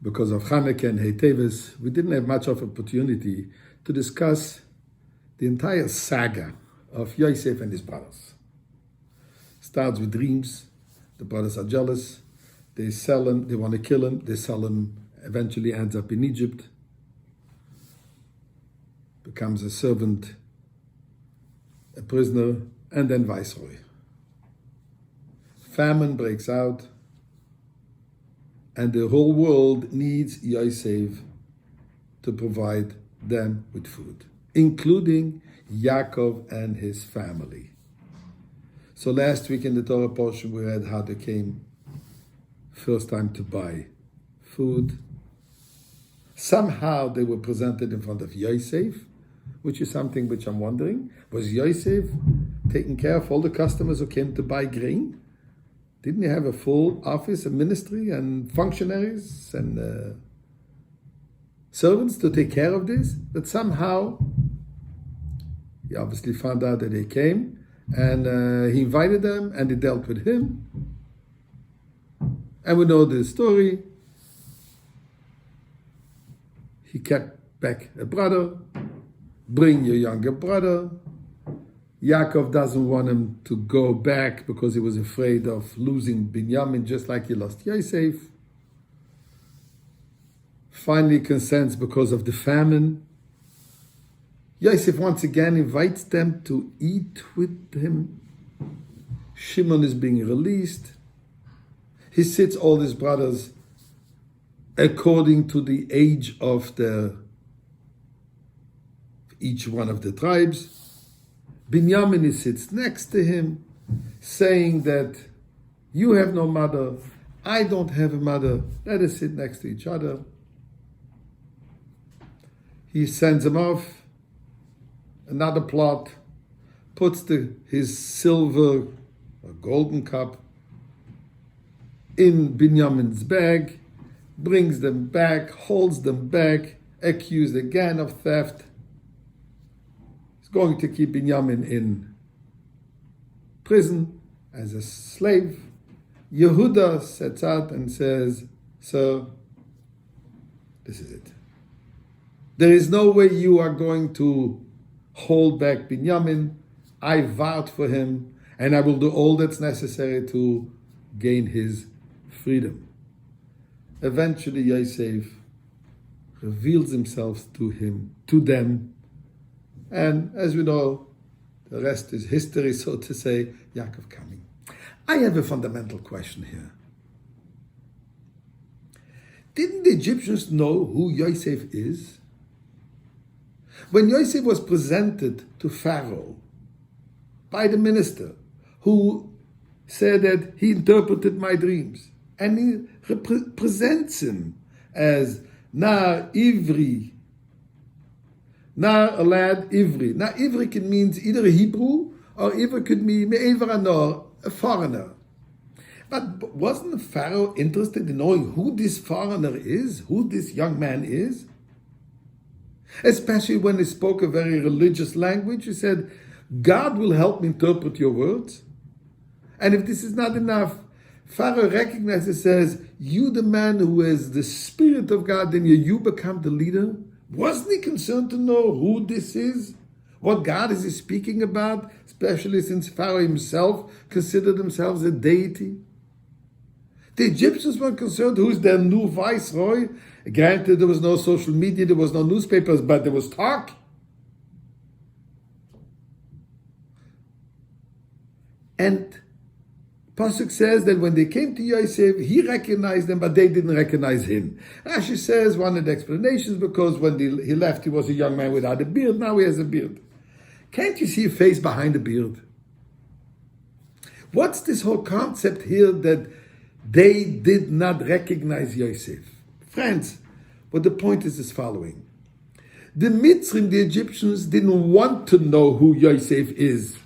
because of Hanukkah and Hey Teves, we didn't have much of opportunity to discuss the entire saga of Yosef and his brothers. Starts with dreams. The brothers are jealous. They sell him. They want to kill him. They sell him. Eventually ends up in Egypt. Becomes a servant, a prisoner, and then viceroy. Famine breaks out, and the whole world needs Yosef to provide them with food, including Yaakov and his family. So last week in the Torah portion we read how they came first time to buy food. Somehow they were presented in front of Yosef, which is something which I'm wondering. Was Yosef taking care of all the customers who came to buy grain? Didn't he have a full office, a ministry, and functionaries and servants to take care of this? But somehow, he obviously found out that they came, and he invited them, and they dealt with him. And we know the story. He kept back a brother. Bring your younger brother. Yaakov doesn't want him to go back because he was afraid of losing Binyamin, just like he lost Yosef. Finally consents because of the famine. Yosef once again invites them to eat with him. Shimon is being released. He sits all his brothers according to the age of each one of the tribes. Binyamin sits next to him, saying that you have no mother, I don't have a mother, let us sit next to each other. He sends him off, another plot, puts his silver or golden cup in Binyamin's bag, brings them back, holds them back, accused again of theft. Going to keep Binyamin in prison as a slave. Yehuda sets out and says, "Sir, this is it. There is no way you are going to hold back Binyamin. I vowed for him, and I will do all that's necessary to gain his freedom." Eventually, Yosef reveals himself to them. And as we know, the rest is history, so to say, Yaakov coming. I have a fundamental question here. Didn't the Egyptians know who Yosef is? When Yosef was presented to Pharaoh by the minister, who said that he interpreted my dreams, and he presents him as Nar Ivri, Nar, a lad, Ivri. Now, Ivri can mean either a Hebrew or Ivri could mean Me'ever Anor, a foreigner. But wasn't the Pharaoh interested in knowing who this foreigner is, who this young man is? Especially when he spoke a very religious language. He said, God will help me interpret your words. And if this is not enough, Pharaoh recognizes, says, you the man who has the Spirit of God, then you become the leader. Wasn't he concerned to know who this is? What God is he speaking about? Especially since Pharaoh himself considered himself a deity. The Egyptians were concerned who's their new viceroy. Granted, there was no social media, there was no newspapers, but there was talk. And Pasuk says that when they came to Yosef, he recognized them, but they didn't recognize him. Rashi says one of the explanations, because when he left, he was a young man without a beard. Now he has a beard. Can't you see a face behind the beard? What's this whole concept here that they did not recognize Yosef? Friends, but the point is following. The Mitzrim, the Egyptians, didn't want to know who Yosef is.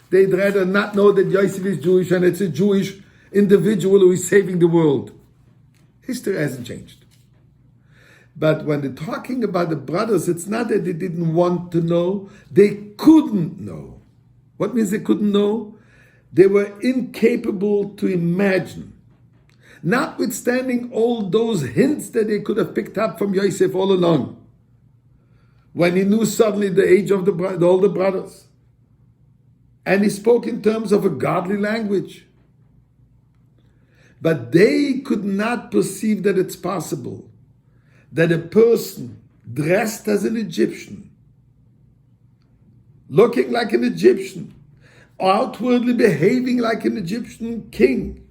They'd rather not know that Yosef is Jewish and it's a Jewish individual who is saving the world. History hasn't changed. But when they're talking about the brothers, it's not that they didn't want to know, they couldn't know. What means they couldn't know? They were incapable to imagine notwithstanding all those hints that they could have picked up from Yosef all along. When he knew suddenly the age of the older brothers. And he spoke in terms of a godly language. But they could not perceive that it's possible that a person dressed as an Egyptian, looking like an Egyptian, outwardly behaving like an Egyptian king,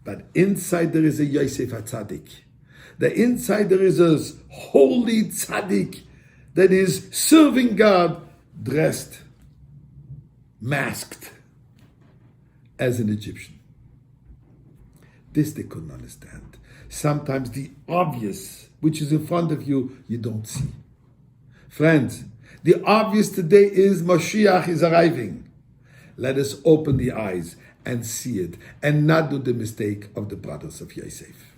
but inside there is a Yosef HaTzadik. The inside there is a holy tzaddik that is serving God, dressed, masked as an Egyptian. This they couldn't understand. Sometimes the obvious, which is in front of you, you don't see. Friends, the obvious today is Mashiach is arriving. Let us open the eyes and see it, and not do the mistake of the brothers of Yosef.